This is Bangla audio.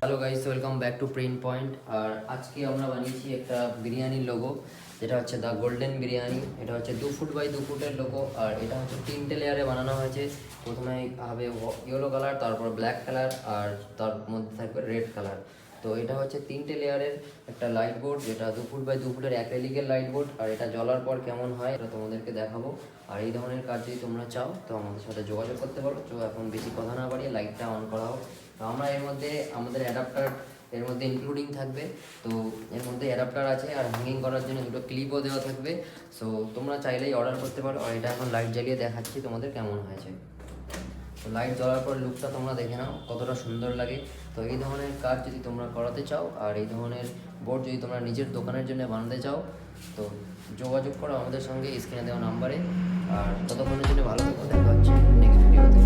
Hello guys, welcome back to Print Point. আর আজকে আমরা বানিয়েছি একটা বিরিয়ানির লোগো, যেটা হচ্ছে দ্য গোল্ডেন বিরিয়ানি। এটা হচ্ছে 2 ফুট বাই 2 ফুটের লোগো, আর এটা হচ্ছে 3টে লেয়ারে বানানো হয়েছে। প্রথমে হবে ইয়েলো কালার, তারপর ব্ল্যাক কালার, আর তার মধ্যে থাকবে রেড কালার। তো এটা হচ্ছে 3টে লেয়ারের একটা লাইট বোর্ড, যেটা 2 ফুট বাই 2 ফুটের অ্যাক্রিলিকের লাইট বোর্ড। আর এটা জ্বলার পর কেমন হয় এটা তোমাদেরকে দেখাবো। আর এই ধরনের কাজ যদি তোমরা চাও তো আমাদের সাথে যোগাযোগ করতে পারো। তো এখন বেশি কথা না বাড়িয়ে লাইটটা অন করা হোক। তো আমরা এর মধ্যে আমাদের অ্যাডাপ্টার এর মধ্যে ইনক্লুডিং থাকবে। তো এর মধ্যে অ্যাডাপ্টার আছে, আর হ্যাঙ্গিং করার জন্য 2টো ক্লিপও দেওয়া থাকবে। সো তোমরা চাইলেই অর্ডার করতে পারো। আর এটা এখন লাইট জ্বালিয়ে দেখাচ্ছি তোমাদের কেমন হয়েছে। তো লাইট জ্বলার পর লুকটা তোমরা দেখে নাও কতটা সুন্দর লাগে। তো এই ধরনের কাজ যদি তোমরা করাতে চাও, আর এই ধরনের বোর্ড যদি তোমরা নিজের দোকানের জন্য বানাতে চাও, তো যোগাযোগ করো আমাদের সঙ্গে স্ক্রিনে দেওয়া নাম্বারে। আর ততক্ষণের জন্য ভালো থেকো, দেখা হচ্ছে নেক্সট ভিডিওতে।